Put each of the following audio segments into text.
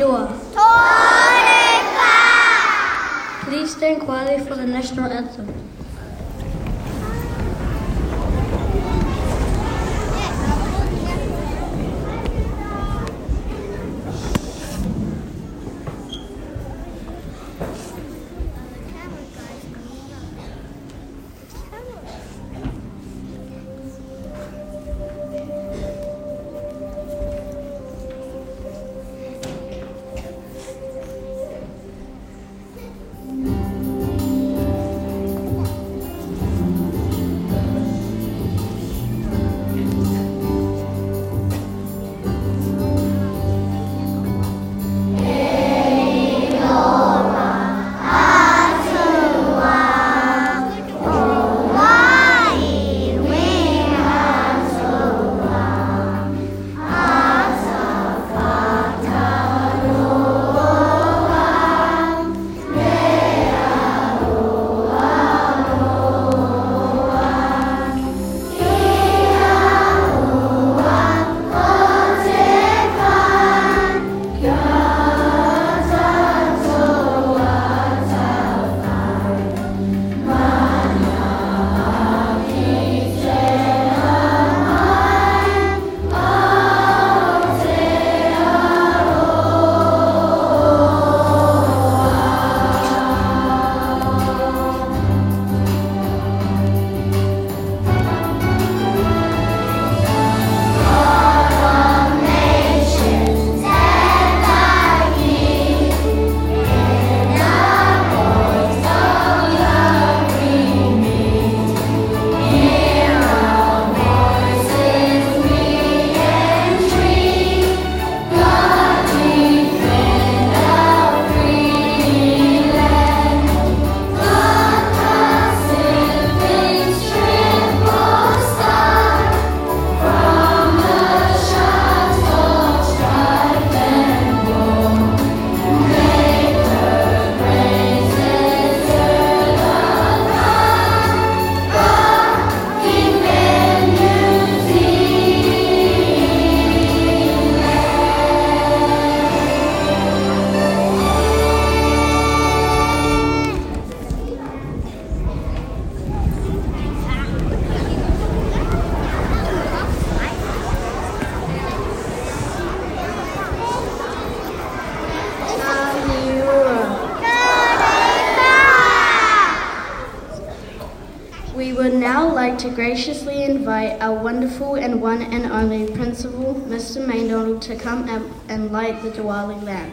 Toreka. Please stand quietly for the national anthem. We would now like to graciously invite our wonderful and one and only Principal, Mr. Maindonald, to come up and light the Diwali lamp.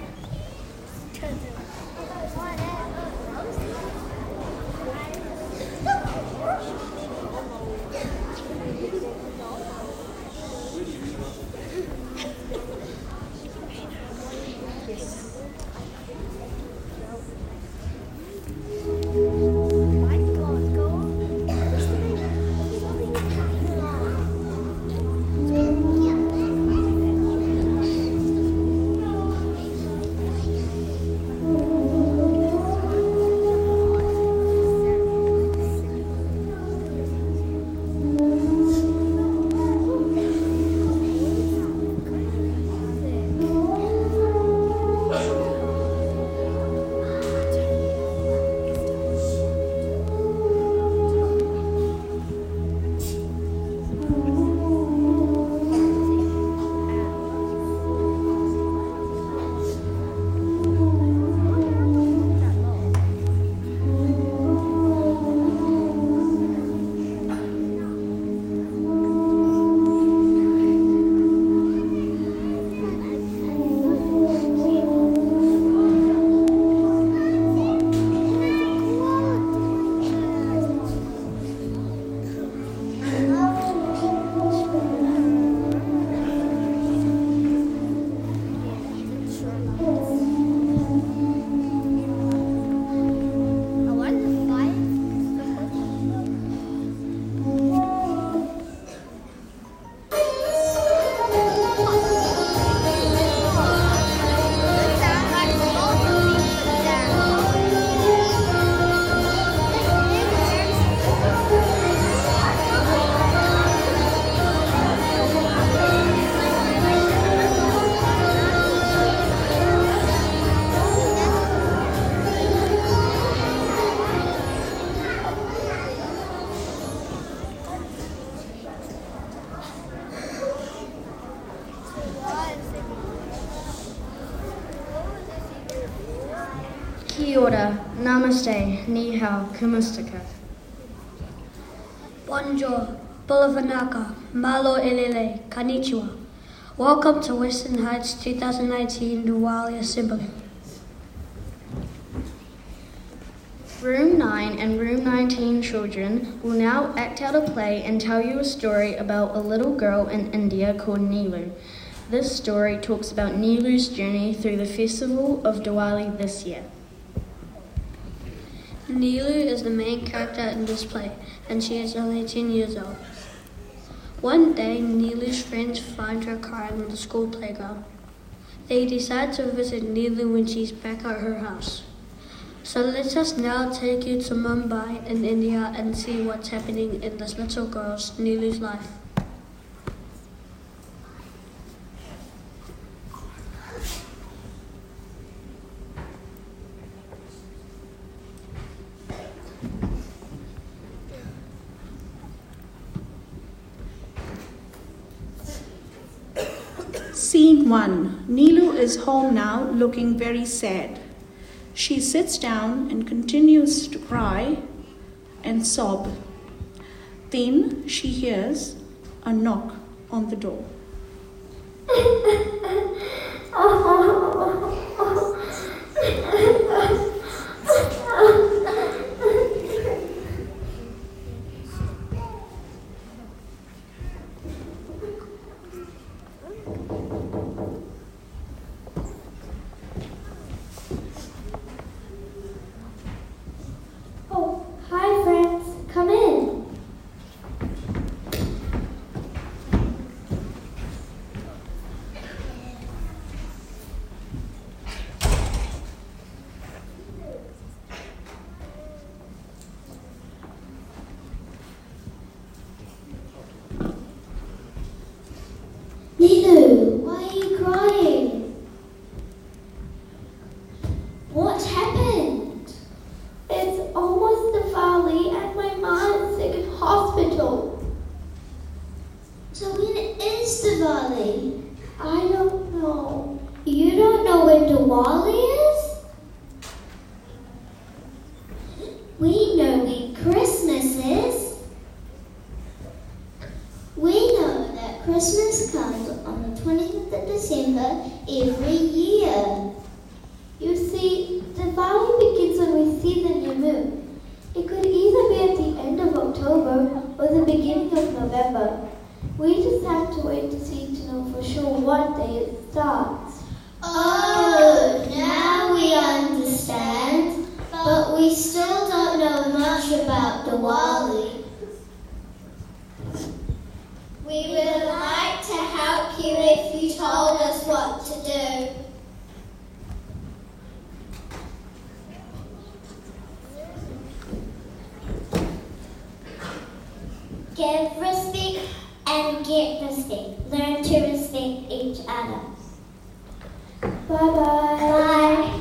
Kia ora, namaste, ni hao, kumustaka. Bonjour, Bulavanaka, Malo Elele, Konnichiwa. Welcome to Western Heights 2019 Diwali Assembly. Room 9 and Room 19 children will now act out a play and tell you a story about a little girl in India called Nilu. This story talks about Nilu's journey through the festival of Diwali this year. Nilu is the main character in this play, and she is only 10 years old. One day, Nilu's friends find her crying on the school playground. They decide to visit Nilu when she's back at her house. So let us now take you to Mumbai in India and see what's happening in this little girl's, Nilu's life. Scene 1. Nilu is home now, looking very sad. She sits down and continues to cry and sob. Then she hears a knock on the door. Hi friends, come in. Nilu, why are you crying? What happened? It's almost Diwali and my mom is sick in hospital. So when is Diwali? I don't know. You don't know when Diwali is? We know when Christmas is. We know that Christmas comes on the 20th of December every year. You see, Diwali begins when we see the new moon. It could either be at the end of October or the beginning of November. We just have to wait to see to know for sure what day it starts. Oh, now we understand. But we still don't know much about Diwali. We would like to help you if you told us what to do. Give respect and get respect. Learn to respect each other. Bye-bye. Bye.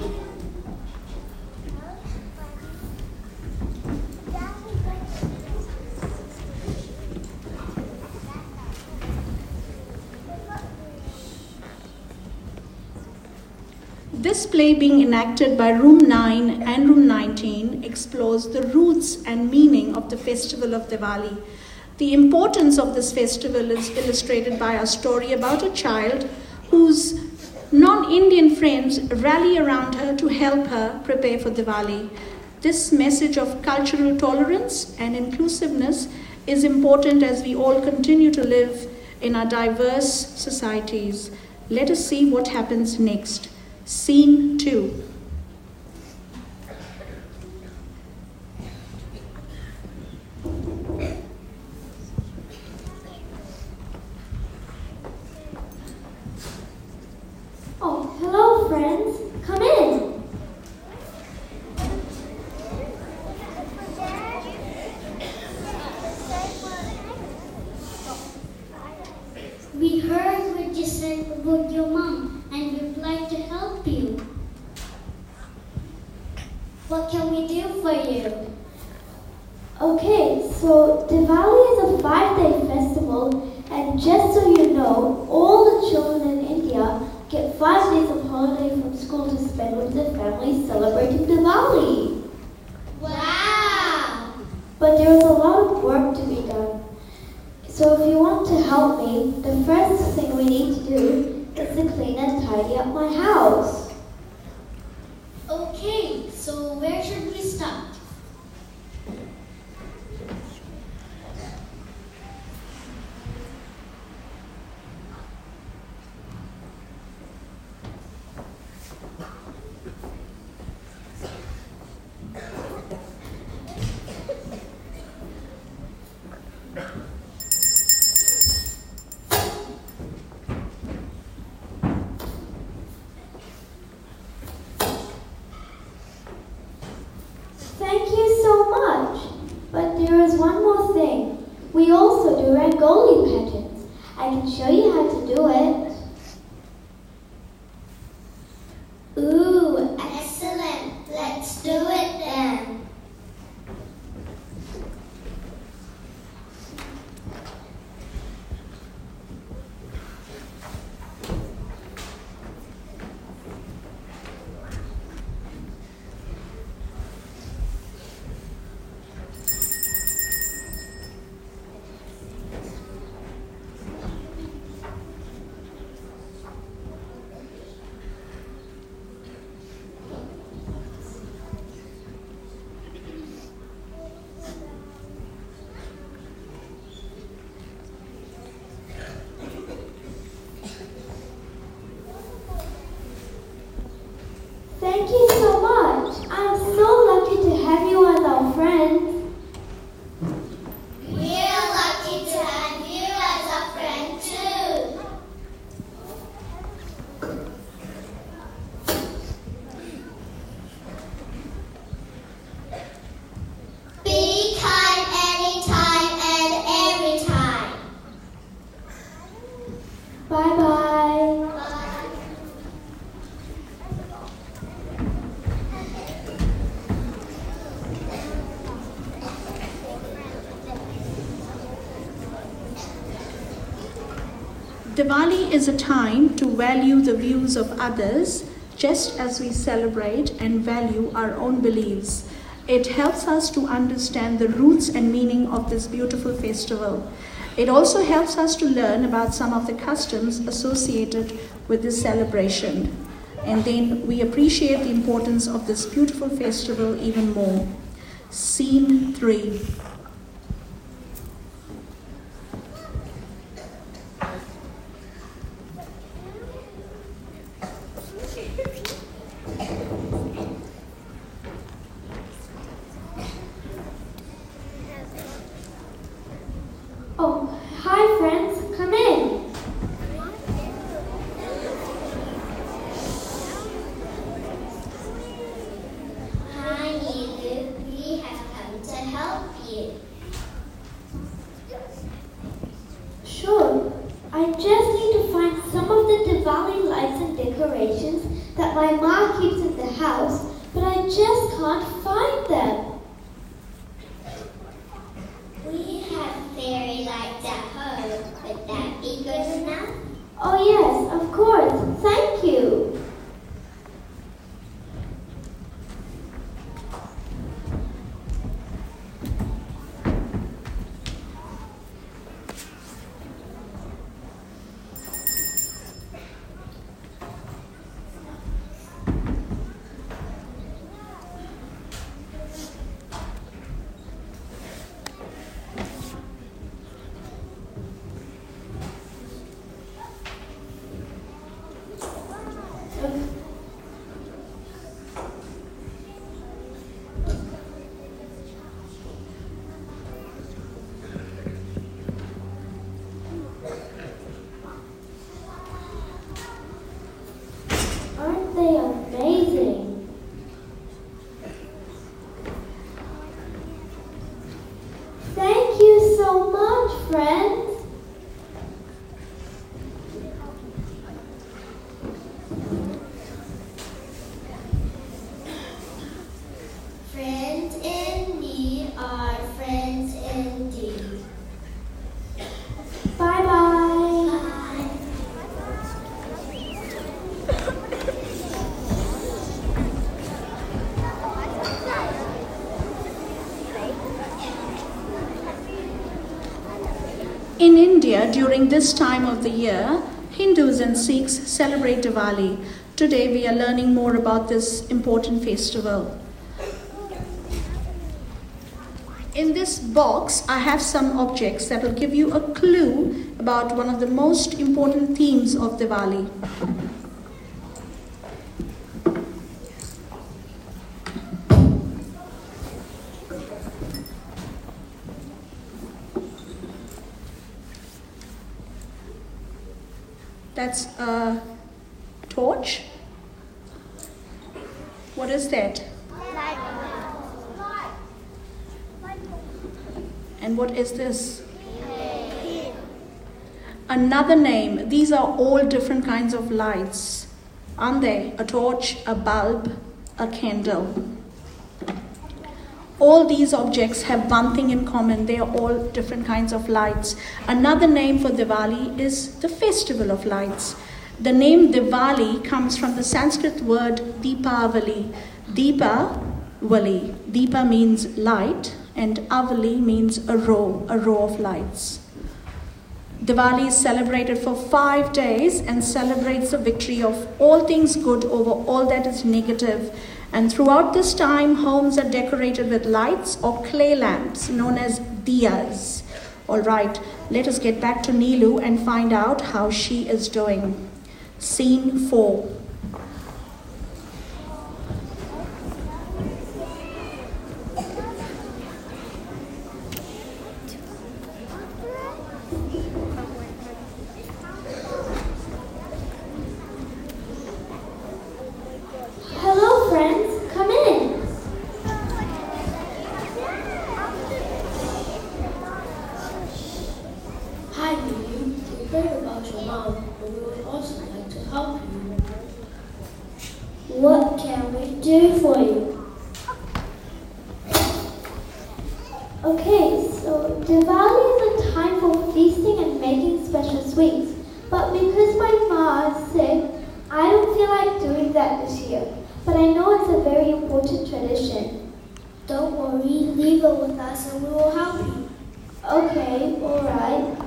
This play, being enacted by Room 9 and Room 19, explores the roots and meaning of the festival of Diwali. The importance of this festival is illustrated by a story about a child whose non-Indian friends rally around her to help her prepare for Diwali. This message of cultural tolerance and inclusiveness is important as we all continue to live in our diverse societies. Let us see what happens next. Scene 2. Oh, hello friends. Come in. We heard what you said about your mom and we'd like to help you. What can we do for you? Okay, so Diwali is a 5-day festival, and just so you know, all the children in India get 5 days of holiday from school to spend with their families celebrating Diwali. Diwali, the first thing we need to do is to clean and tidy up my house. Okay, so where should we start? Thank you so much. But there is one more thing. We also do Rangoli patterns. I can show you how to do it. Ooh, excellent. Let's do it then. Thank you so much. I'm so lucky to have you as our friends. We're lucky to have you as a friend too. Be kind anytime and every time. Bye-bye. Bye. Diwali is a time to value the views of others, just as we celebrate and value our own beliefs. It helps us to understand the roots and meaning of this beautiful festival. It also helps us to learn about some of the customs associated with this celebration. And then we appreciate the importance of this beautiful festival even more. Scene 3. Oh, hi friends. Come in. Hi, Nilu. We have come to help you. Sure. I just need to find some of the Diwali lights and decorations that my mom keeps in the house, but I just can't find them. We have fairy lights at home. Would that be good enough? Oh yes, of course. Thank you. In India, during this time of the year, Hindus and Sikhs celebrate Diwali. Today we are learning more about this important festival. In this box, I have some objects that will give you a clue about one of the most important themes of Diwali. That's a torch. What is that? And what is this? Another name. These are all different kinds of lights, aren't they? A torch, a bulb, a candle. All these objects have one thing in common. They are all different kinds of lights. Another name for Diwali is the Festival of Lights. The name Diwali comes from the Sanskrit word Deepavali. Deepavali. Deepa means light and Avali means a row of lights. Diwali is celebrated for 5 days and celebrates the victory of all things good over all that is negative. And throughout this time, homes are decorated with lights or clay lamps known as diyas. All right, let us get back to Neelu and find out how she is doing. Scene 4. Hello, friends. Come in. Hi, Lily. We heard about your mom, and we would also like to help you. What can we do for you? Okay, so Diwali is a time for feasting and making special sweets. But because my ma is sick, I don't feel like doing that this year. But I know it's a very important tradition. Don't worry, leave it with us and we will help you. Okay, alright.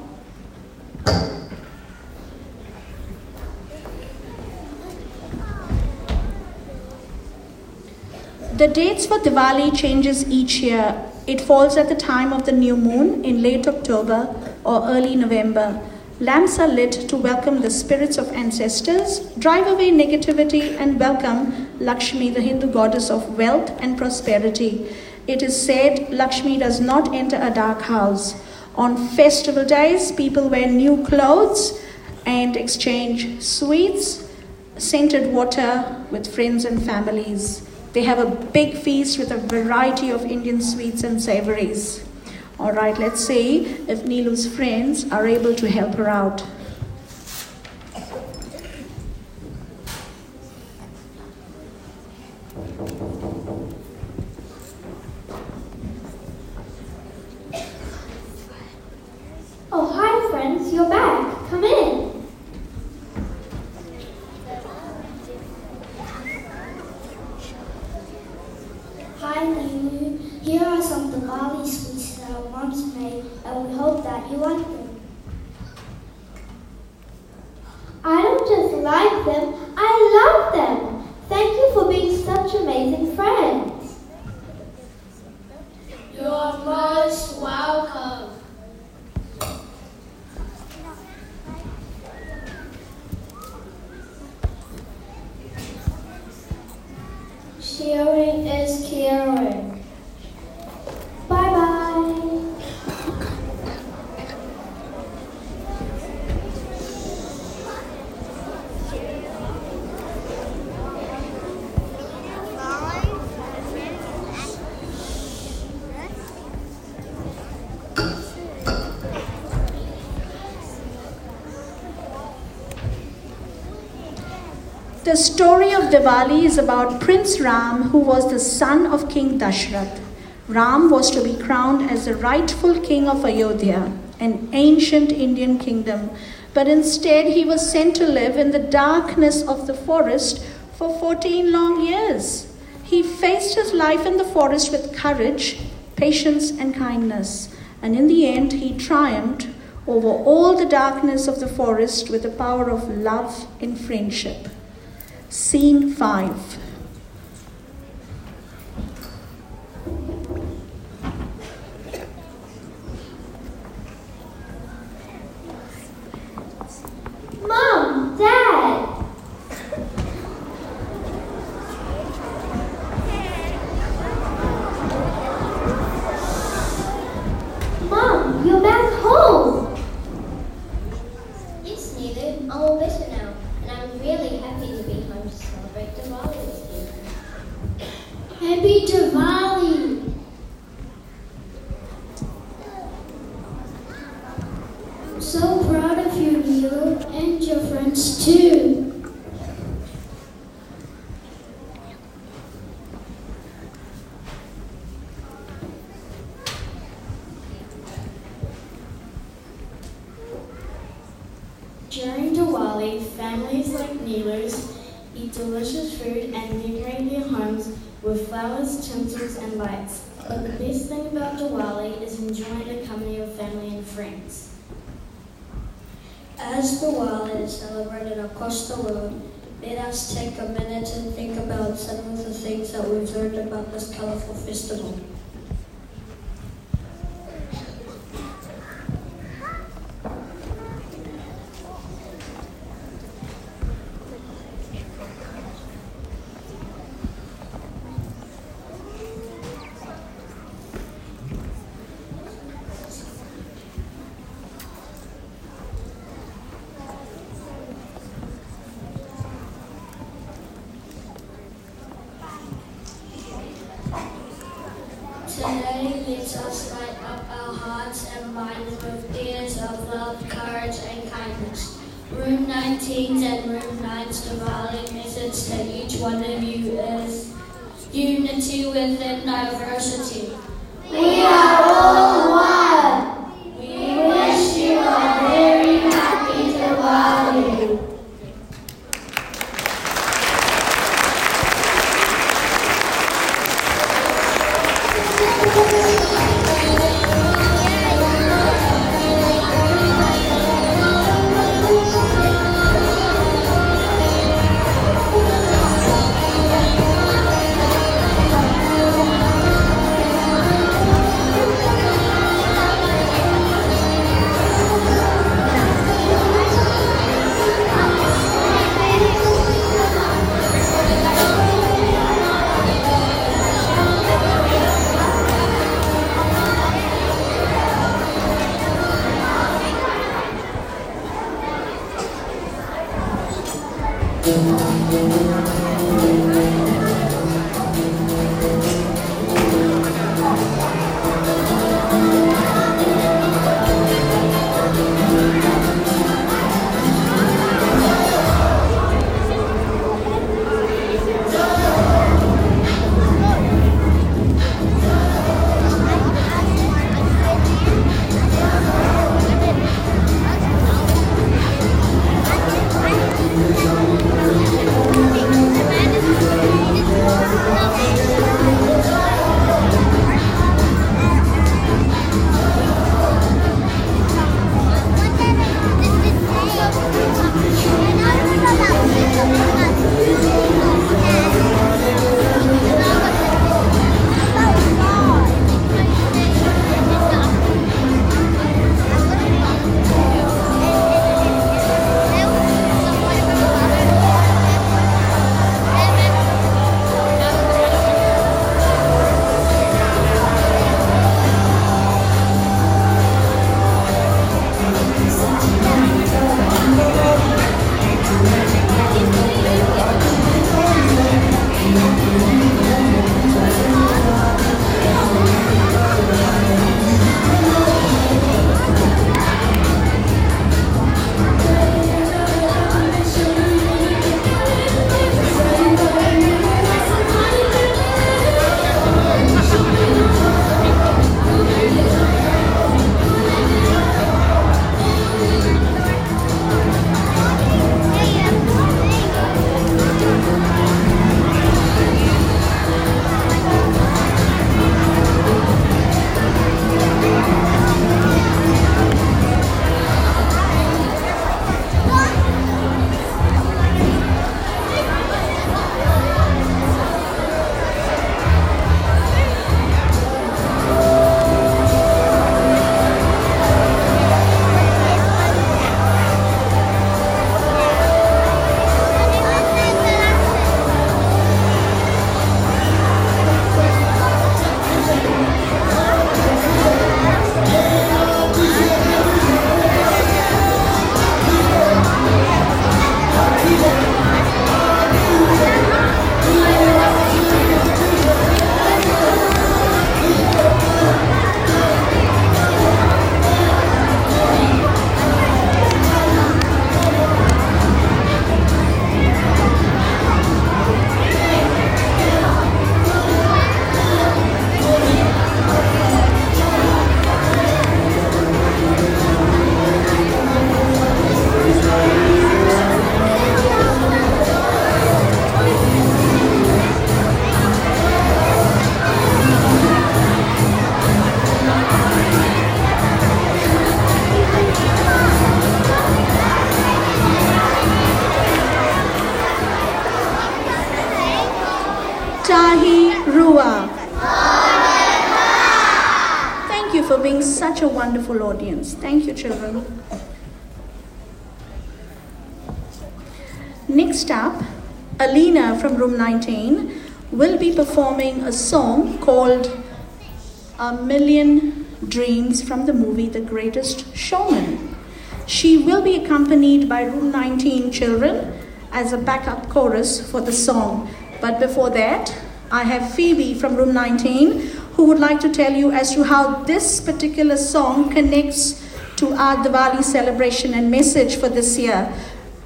The dates for Diwali changes each year. It falls at the time of the new moon in late October or early November. Lamps are lit to welcome the spirits of ancestors, drive away negativity, and welcome Lakshmi, the Hindu goddess of wealth and prosperity. It is said Lakshmi does not enter a dark house. On festival days, people wear new clothes and exchange sweets, scented water with friends and families. They have a big feast with a variety of Indian sweets and savories. All right, let's see if Neelu's friends are able to help her out. Oh, hi friends, you're back. Come in. Hi, Lily. Here are some Diwali sweets that our moms made, and we hope that you like them. I don't just like them, I love them. Thank you for being such amazing friends. You're most welcome. Sharing is caring. Bye-bye. The story of Diwali is about Prince Ram, who was the son of King Dashrath. Ram was to be crowned as the rightful king of Ayodhya, an ancient Indian kingdom, but instead he was sent to live in the darkness of the forest for 14 long years. He faced his life in the forest with courage, patience, and kindness, and in the end he triumphed over all the darkness of the forest with the power of love and friendship. Scene 5. Mom, Dad! Mom, you're back home! Yes, Neelu, I'm all better now, and I'm really happy to be home to celebrate Diwali with you. Happy Diwali! I'm so proud of you, Neelu, and your friends too. During Diwali, families like Neelu's eat delicious food and decorate their homes with flowers, tinsels, and lights. But the best thing about Diwali is enjoying the company of family and friends. As Diwali is celebrated across the world, let us take a minute and think about some of the things that we've learned about this colorful festival. Today, let us light up our hearts and minds with tears of love, courage, and kindness. Room 19's and Room 9's Diwali message to each one of you is unity within diversity. We are all one! We wish you a very happy Diwali! Tahi Rua. Thank you for being such a wonderful audience. Thank you, children. Next up, Alina from room 19 will be performing a song called A Million Dreams from the movie The Greatest Showman. She will be accompanied by room 19 children as a backup chorus for the song. But before that, I have Phoebe from room 19 who would like to tell you as to how this particular song connects to our Diwali celebration and message for this year.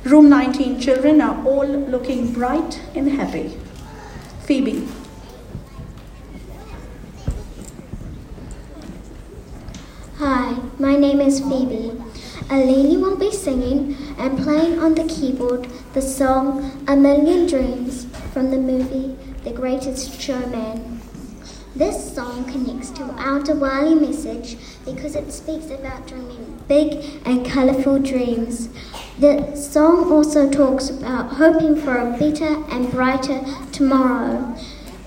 Room 19 children are all looking bright and happy. Phoebe. Hi, my name is Phoebe. Alini will be singing and playing on the keyboard the song A Million Dreams from the movie The Greatest Showman. This song connects to our Diwali message because it speaks about dreaming big and colourful dreams. The song also talks about hoping for a better and brighter tomorrow,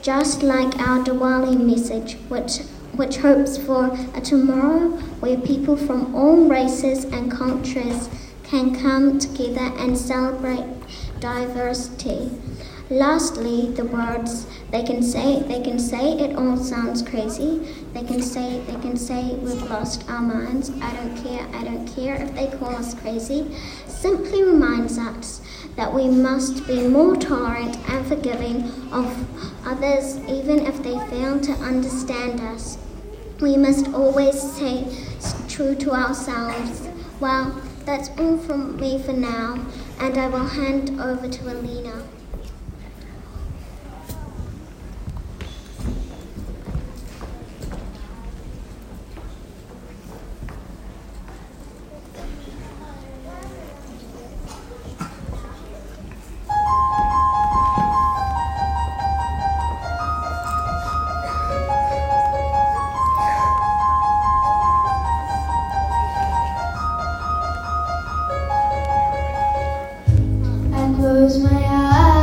just like our Diwali message, which hopes for a tomorrow where people from all races and cultures can come together and celebrate diversity. Lastly, the words they can say it all sounds crazy. They can say we've lost our minds. I don't care if they call us crazy. Simply reminds us that we must be more tolerant and forgiving of others even if they fail to understand us. We must always stay true to ourselves. Well, that's all from me for now, and I will hand over to Alina. Close my eyes.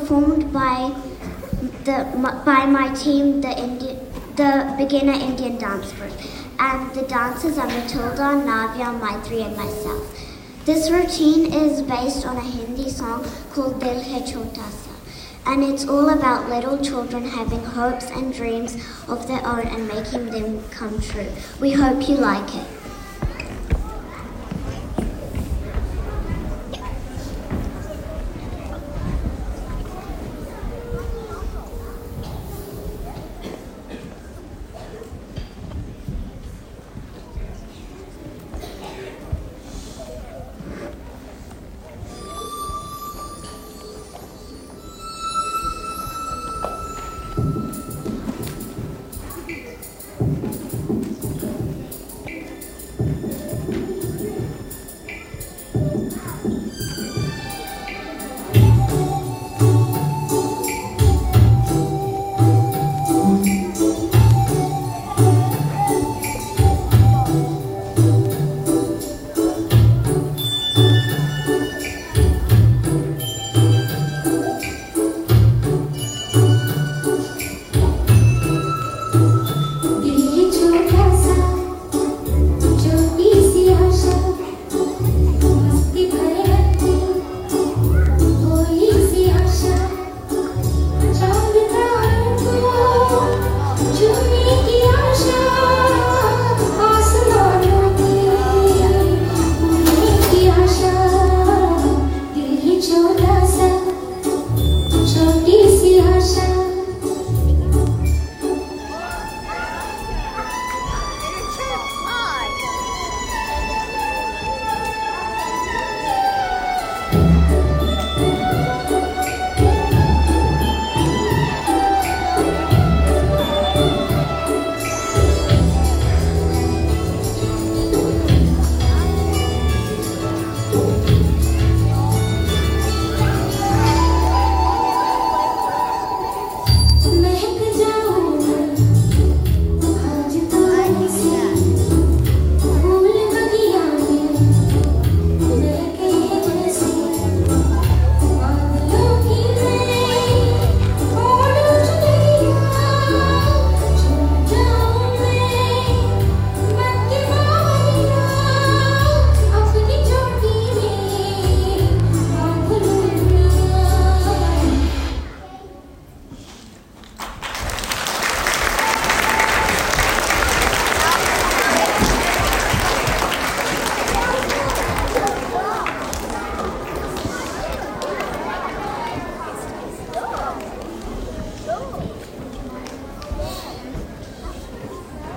performed by my team, the beginner Indian dance group, and the dancers are Matilda, Navya, Maitri, and myself. This routine is based on a Hindi song called Dil Hai Chota Sa, and it's all about little children having hopes and dreams of their own and making them come true. We hope you like it.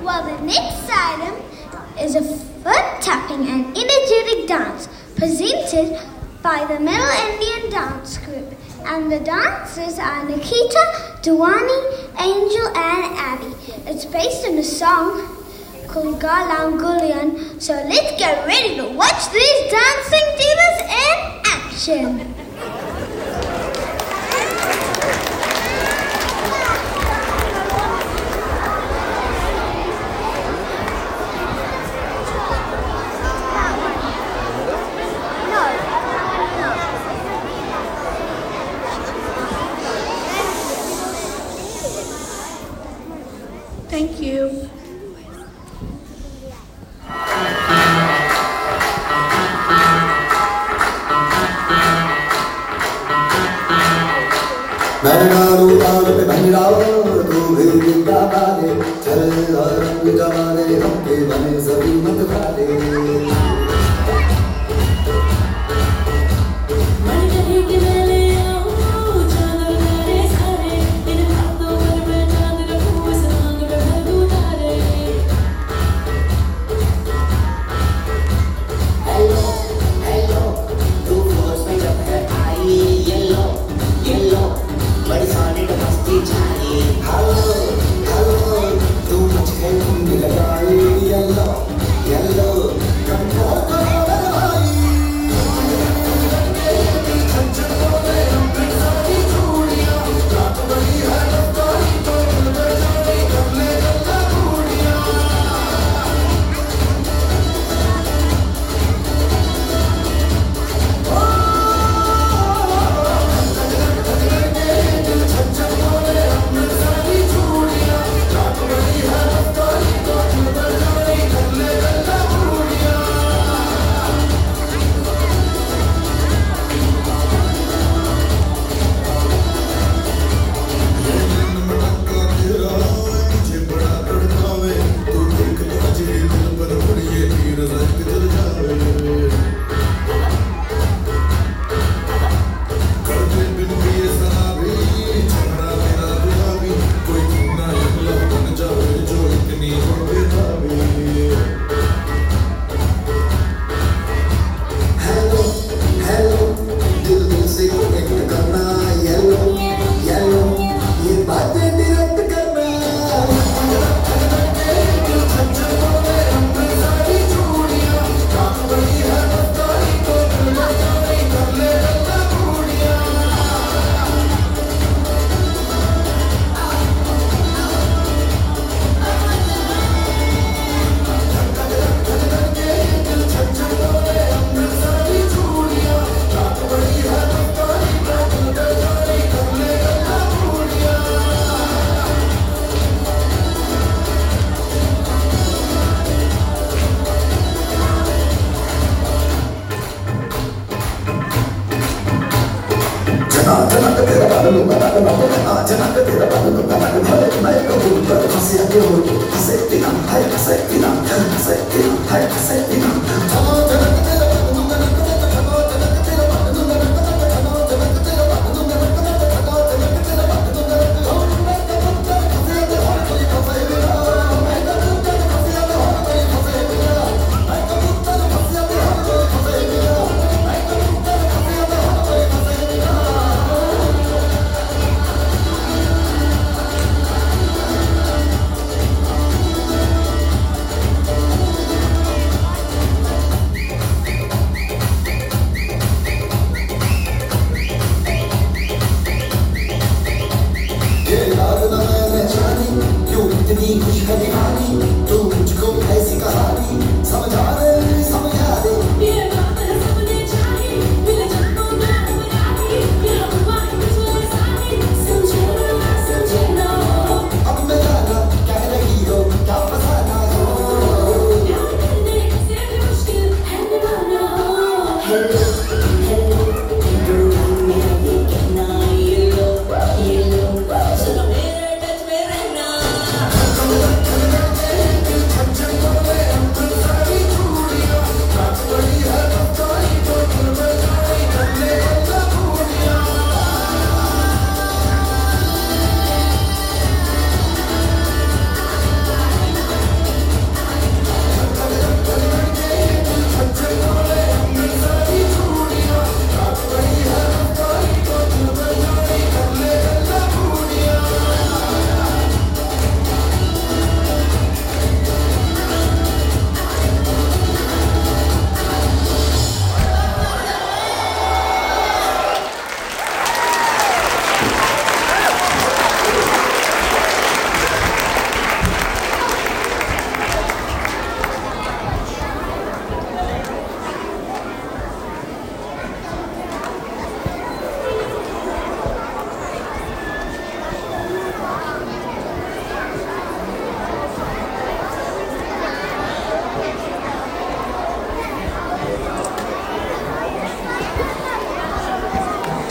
Well, the next item is a foot-tapping and energetic dance presented by the Middle Indian Dance Group. And the dancers are Nikita, Diwali, Angel and Abby. It's based on a song called Galang Gulian. So let's get ready to watch these dancing divas in action. Thank you. मैं डालू ताल पे भंगड़ाओ तू भी गिरता बाले चल और रंग जमाने हमके बने सभी मत वाले Hello, hello, too much help me लगाई yellow.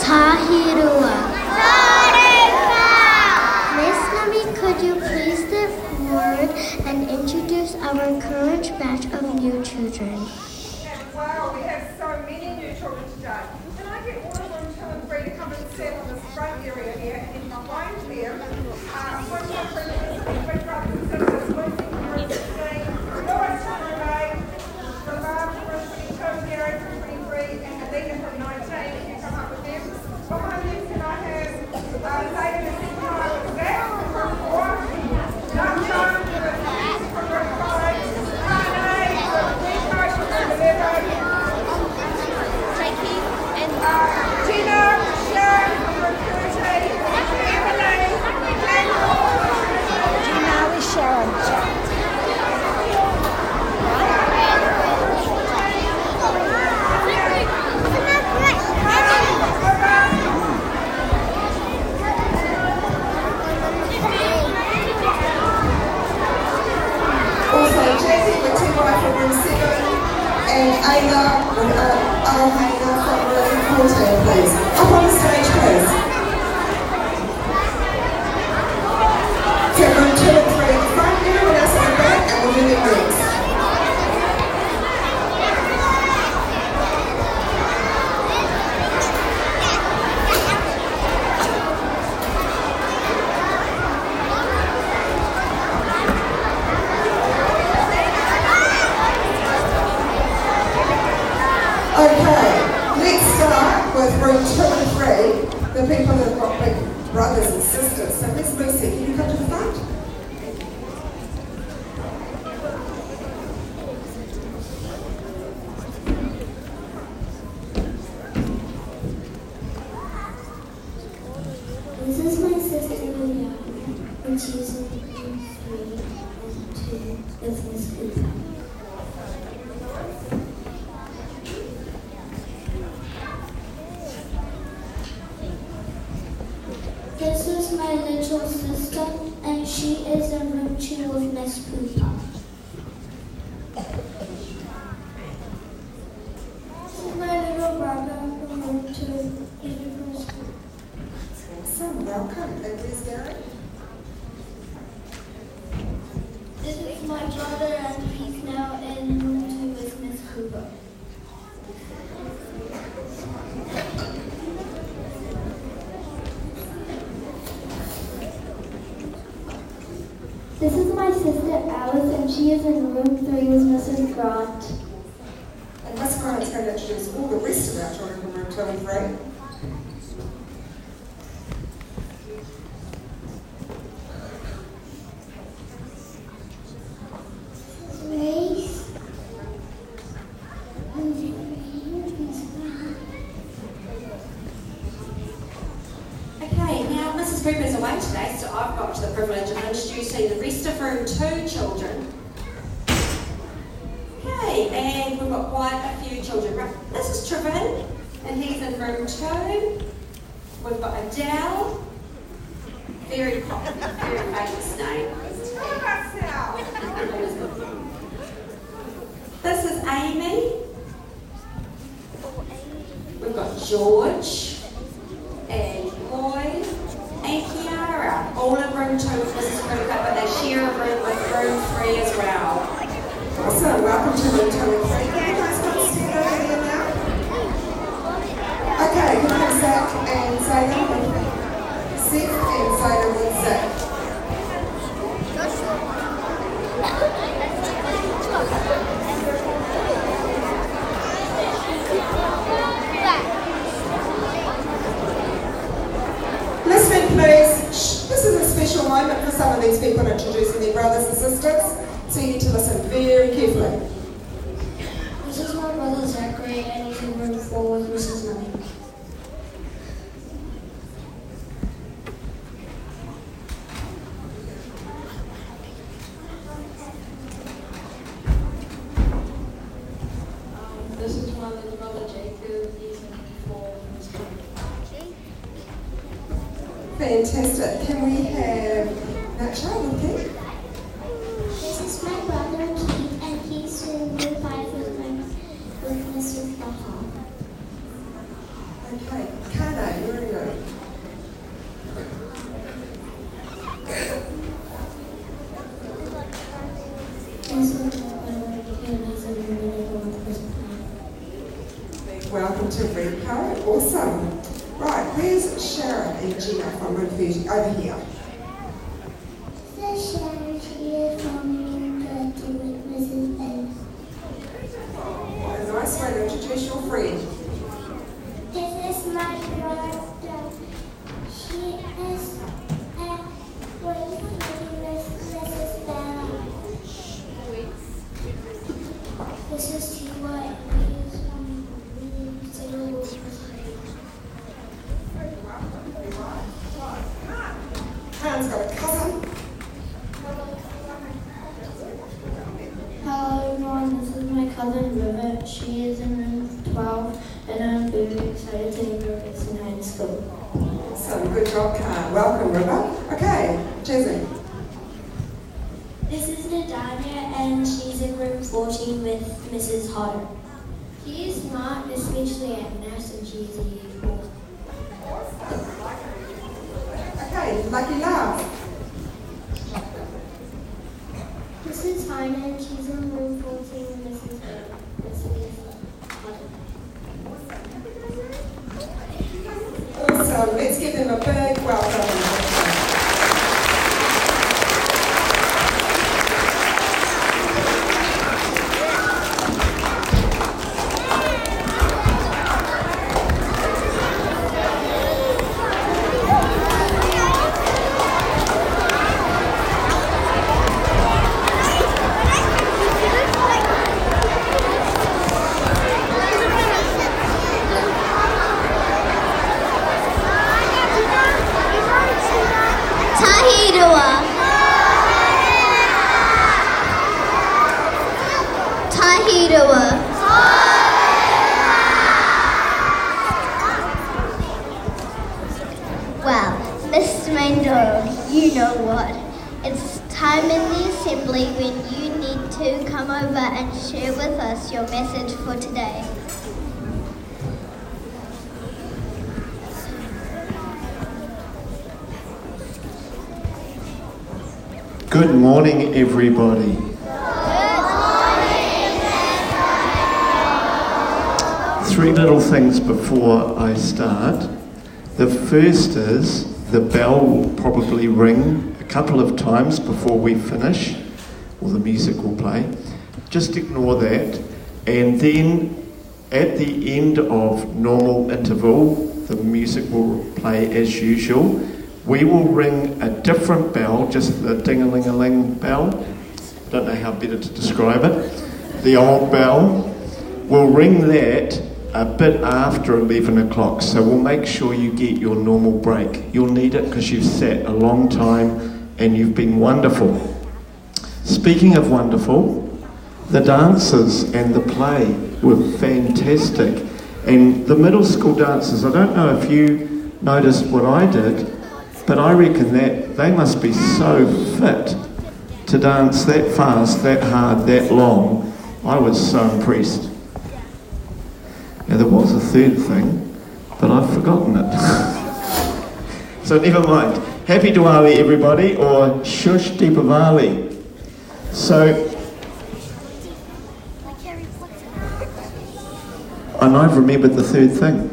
Tahirua. Miss Nami, could you please step forward and introduce our current batch of new children? Wow, we have so many new children today. Can I get all of them 2 and 3 to come and sit on this front area here in behind there? One more friends, big brothers and sisters, Lucy, Karen, 16, Laura, 28, Lamar, 22, Gary, 23, and Alina from 19, if you come up with them. Behind them, can I have David and Nicola with that from 4, Doug Jones with from 5, Arne with Nico from 11, Gina, Sharon from 30, Emily, Gina with Sharon. also Jessie with Timber from room 7, and Ayla with Al-Hayna from room 14, please. Up on the stage, please. So room 2 and 3 in the front, everyone else in the back, and we'll move in next. Okay, let's start with room 2 and 3, the people that have got big brothers and sisters. So Miss Lucy, can you come to the front? This is my sister Leah, and she's in room 3 and 2 with Miss Cooper. This is my little sister, and she is in room 2 with Miss Poopa. This is my little brother from room 2 with Miss Poopa. Awesome, welcome. And where's Gary? my brother and he's now in room 2 with Miss Cooper. This is my sister Alice, and she is in room 3 with Mrs. Grant. And Miss Grant's going to introduce all the rest of our children in room 2 and 3. Mrs. Cooper is away today, so I've got the privilege of introducing the rest of room 2 children. Okay, and we've got quite a few children. Right, this is Trevin, and he's in room 2. We've got Adele, very popular, very famous name. This is Amy. We've got George and Lloyd and Kiara, all in room 2 with Mrs. Cooper, but they share a room with room 3 as well. Awesome, welcome to room 2 and 3. Can you guys come stand over here now? Okay, can I have Zach and Zayden with Seth and Zayden with Zach? Listen please, this is a special moment for some of these people introducing their brothers and sisters, so you need to listen very carefully. This is my brother Zachary, and he's in room 4 with Mrs. Nutty. This is my little brother Jacob, he's in room 4 with Mrs. Nutty. Fantastic. Can we have Nacho with Keith? This is my brother Keith, and he's in room 5 with Mrs. Baha. Okay, Kana, where are you? This is my brother Ken, he's in room 1 with Mrs. Welcome to Rico. Awesome. Right, where's Sharon and Gina from room 30? Over here. This is Sharon, she is from room 30 with Mrs. Bell. What a nice way to introduce your friend. This is my brother. She is with Mrs. Bell. This is Tiwa, and he is from room 0 with Han's got a cousin. Hello everyone, this is my cousin Rivet. She is in room 12, and I'm very excited to hear her in high school. Awesome, good job, Khan. Welcome, River. Okay, Jazzy. This is Nadania, and she's in room 14 with Mrs. Hodder. She is smart, especially at maths, and she is a year 4. Okay, Lucky Love. This is Heine, and she's in room 14 with Mrs. Hodder. Awesome, let's give them a big welcome. Well, Mr. Main Dog, you know what? It's time in the assembly when you need to come over and share with us your message for today. Good morning, everybody. three little things before I start. The first is the bell will probably ring a couple of times before we finish, or the music will play. Just ignore that. And then at the end of normal interval, the music will play as usual. We will ring a different bell, just the ding-a-ling-a-ling bell. Don't know how better to describe it. The old bell. We'll ring that a bit after 11 o'clock, so we'll make sure you get your normal break. You'll need it because you've sat a long time and you've been wonderful. Speaking of wonderful, the dances and the play were fantastic. And the middle school dancers, I don't know if you noticed what I did, but I reckon that they must be so fit to dance that fast, that hard, that long. I was so impressed. Now there was a third thing, but I've forgotten it. So never mind. Happy Diwali everybody, or Shush Deepavali. So, and I've remembered the third thing.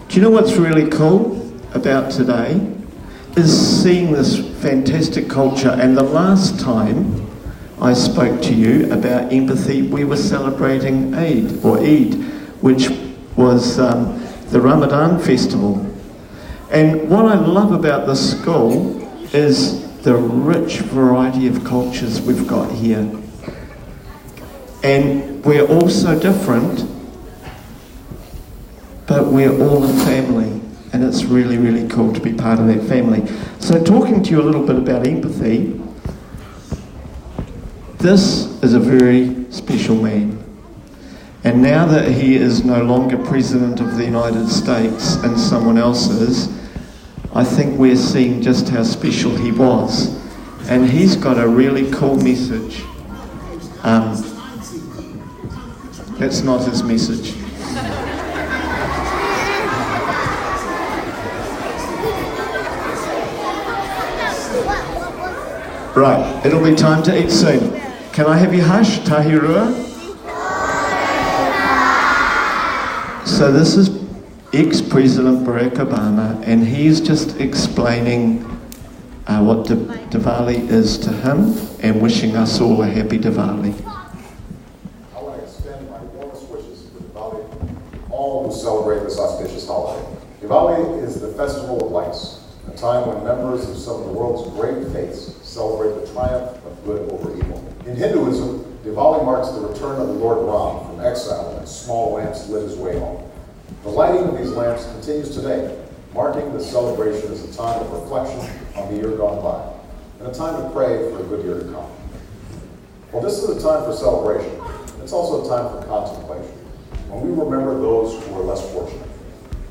Do you know what's really cool about today? Is seeing this fantastic culture. And the last time I spoke to you about empathy, we were celebrating Eid, which was the Ramadan festival. And what I love about this school is the rich variety of cultures we've got here. And we're all so different, but we're all a family. And it's really, really cool to be part of that family. So talking to you a little bit about empathy, this is a very special man. And now that he is no longer President of the United States and someone else is, I think we're seeing just how special he was. And he's got a really cool message. That's not his message. Right, it'll be time to eat soon. Can I have your hush, Tahirua? So this is ex-President Barack Obama, and he's just explaining what Diwali is to him and wishing us all a happy Diwali. I want to extend my warmest wishes for Diwali to all who celebrate this auspicious holiday. Diwali is the festival of lights, a time when members of some of the world's great faiths celebrate the triumph of good over evil. In Hinduism, Diwali marks the return of the Lord Ram from exile when small lamps lit his way home. The lighting of these lamps continues today, marking the celebration as a time of reflection on the year gone by, and a time to pray for a good year to come. Well, this is a time for celebration. It's also a time for contemplation, when we remember those who are less fortunate,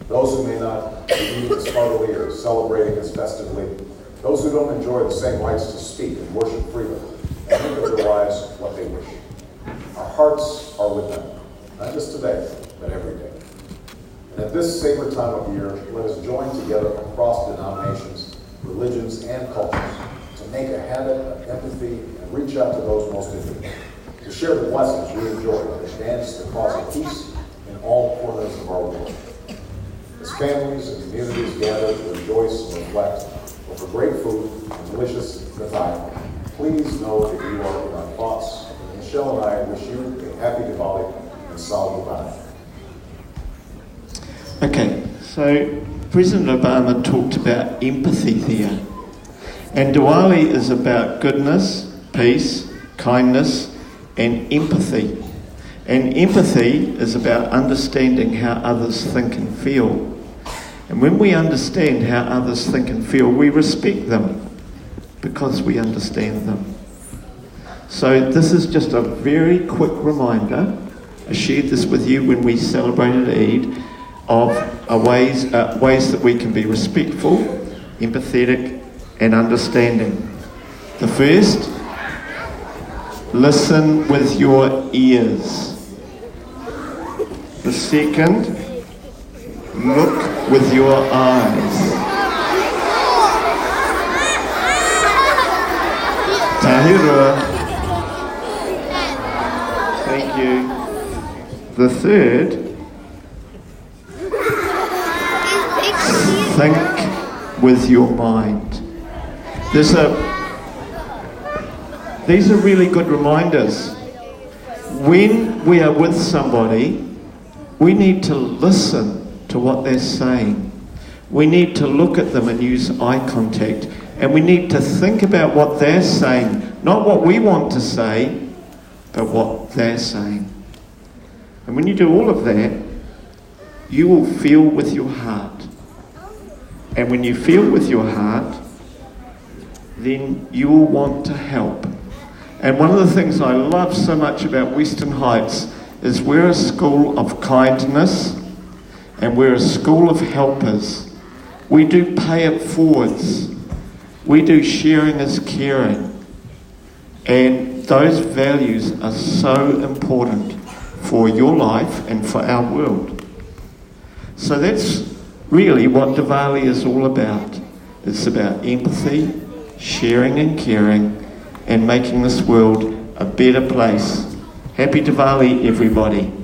those who may not be eating as heartily or celebrating as festively, those who don't enjoy the same rights to speak and worship freely, and make of their lives what they wish. Our hearts are with them, not just today, but every day. And at this sacred time of year, let us join together across denominations, religions, and cultures to make a habit of empathy and reach out to those most in need, to share the blessings we enjoy and advance the cause of peace in all corners of our world. As families and communities gather to rejoice and reflect over great food and delicious Diwali, please know that you are in our thoughts. And Michelle and I wish you a happy Diwali and Sal Diwali. Okay, so President Obama talked about empathy there. And Diwali is about goodness, peace, kindness, and empathy. And empathy is about understanding how others think and feel. And when we understand how others think and feel, we respect them because we understand them. So this is just a very quick reminder. I shared this with you when we celebrated Eid, of ways that we can be respectful, empathetic, and understanding. The first, listen with your ears. The second, look with your eyes. Tahira. Thank you. The third, think with your mind. These are really good reminders. When we are with somebody, we need to listen to what they're saying. We need to look at them and use eye contact. And we need to think about what they're saying. Not what we want to say, but what they're saying. And when you do all of that, you will feel with your heart. And when you feel with your heart, then you will want to help. And one of the things I love so much about Western Heights is we're a school of kindness and we're a school of helpers. We do pay it forwards. We do sharing is caring. And those values are so important for your life and for our world. So that's really what Diwali is all about. It's about empathy, sharing and caring, and making this world a better place. Happy Diwali, everybody.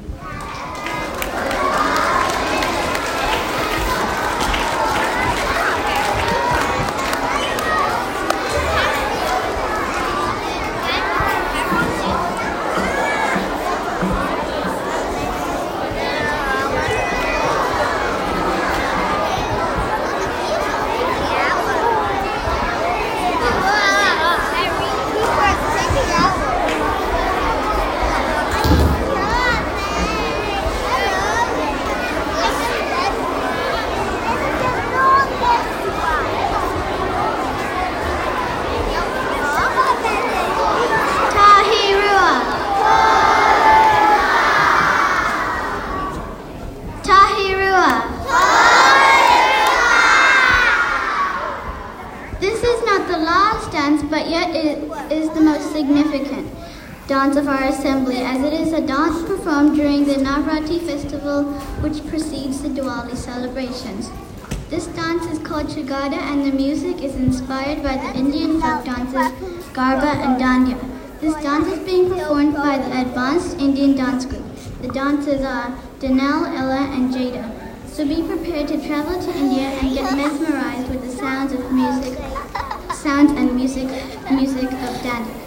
But yet it is the most significant dance of our assembly, as it is a dance performed during the Navratri festival which precedes the Diwali celebrations. This dance is called Chagada and the music is inspired by the Indian folk dances Garba and Danya. This dance is being performed by the Advanced Indian Dance Group. The dancers are Danelle, Ella and Jada. So be prepared to travel to India and get mesmerized with the sounds and music of Danya.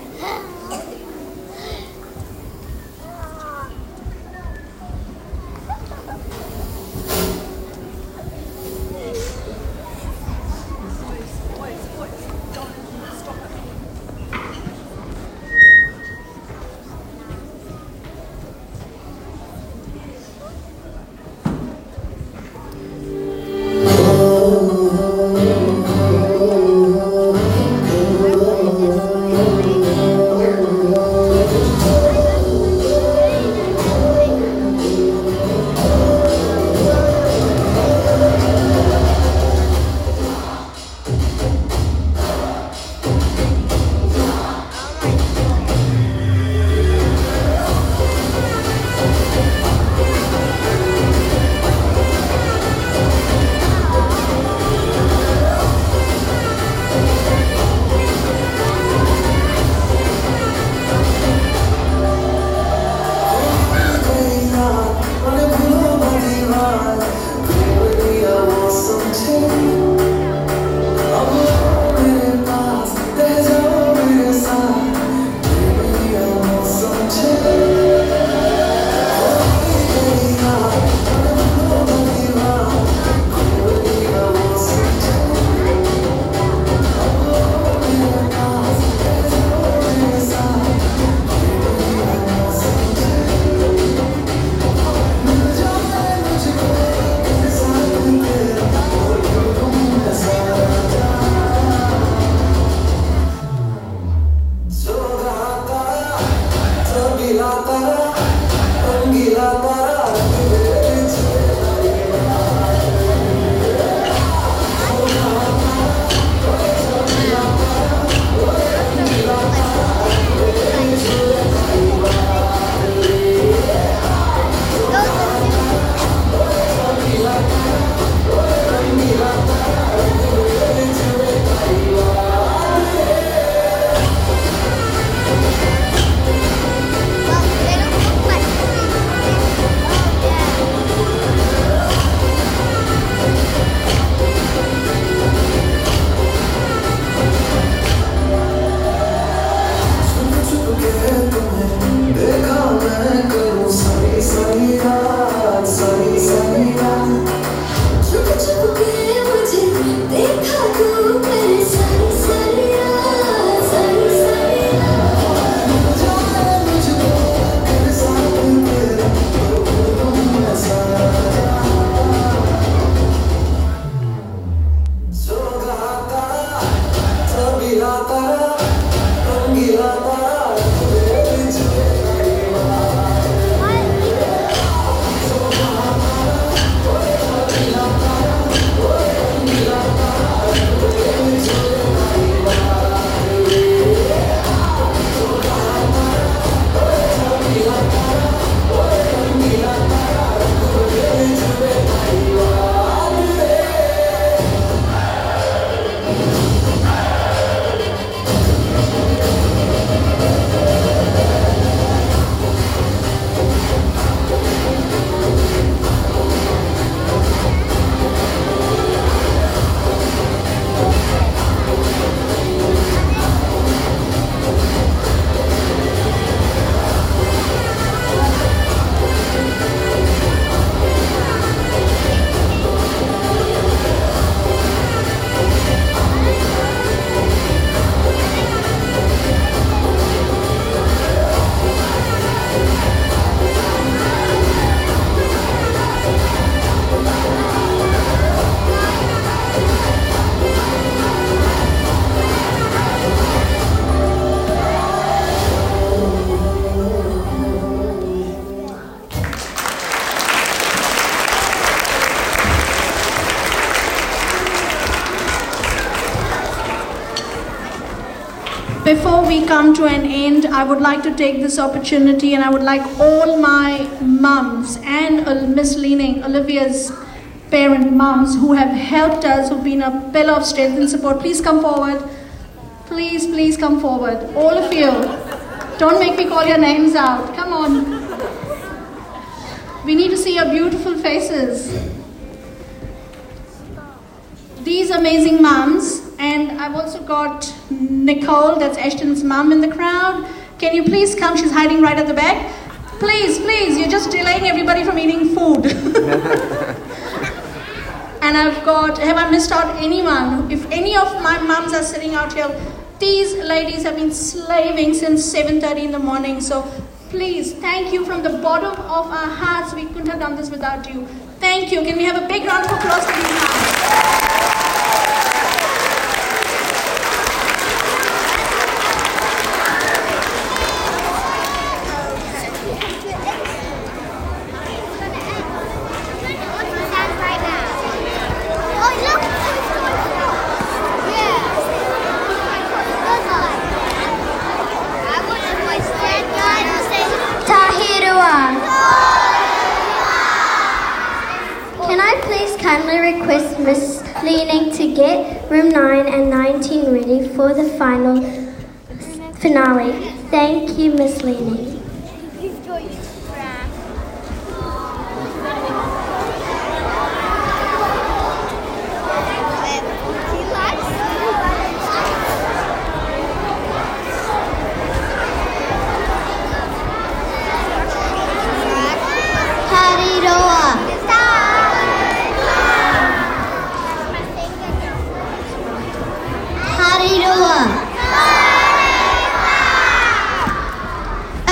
Before we come to an end, I would like to take this opportunity and I would like all my mums and Miss Leaning, Olivia's parent mums who have helped us, who've been a pillar of strength and support. Please come forward. Please come forward. All of you. Don't make me call your names out. Come on. We need to see your beautiful faces. These amazing mums, and I've also got Nicole, that's Ashton's mum, in the crowd. Can you please come? She's hiding right at the back. Please, you're just delaying everybody from eating food. And have I missed out anyone? If any of my mums are sitting out here, these ladies have been slaving since 7:30 in the morning. So please, thank you from the bottom of our hearts. We couldn't have done this without you. Thank you. Can we have a big round of applause for these mums? Can I please kindly request Miss Leaning to get room 9 and 19 ready for the finale? Thank you, Miss Leaning.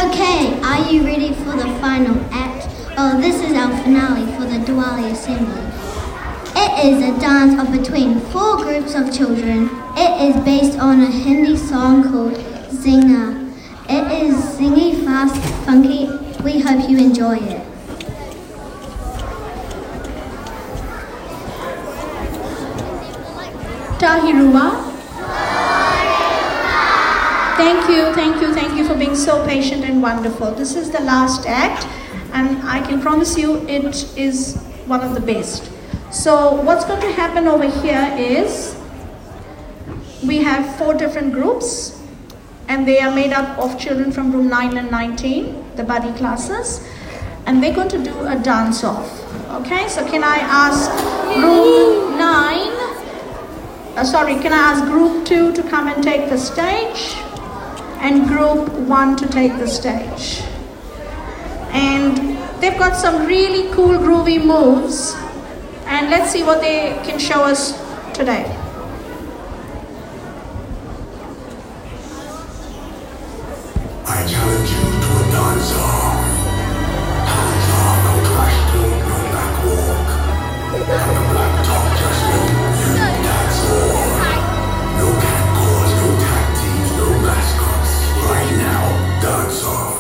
Okay, are you ready for the final act? Oh, this is our finale for the Diwali assembly. It is a dance of between 4 groups of children. It is based on a Hindi song called Zinga. It is zingy, fast, funky. We hope you enjoy it. Tahirua. Thank you for being so patient and wonderful. This is the last act, and I can promise you it is one of the best. So what's going to happen over here is we have 4 different groups, and they are made up of children from room 9 and 19, the buddy classes, and they're going to do a dance off. Okay, so can I ask room 9? Can I ask group 2 to come and take the stage, and group 1 to take the stage? And they've got some really cool groovy moves, and let's see what they can show us today. I challenge you to a dance-off. Hands-off, no trash talk, no back walk. And the black top just me, that's all. No catcalls, no tag teams, no mascots. Right now, dance-off.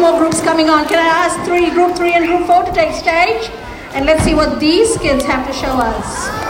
more groups coming on. Can I ask group 3 and group 4 to take stage? And let's see what these kids have to show us.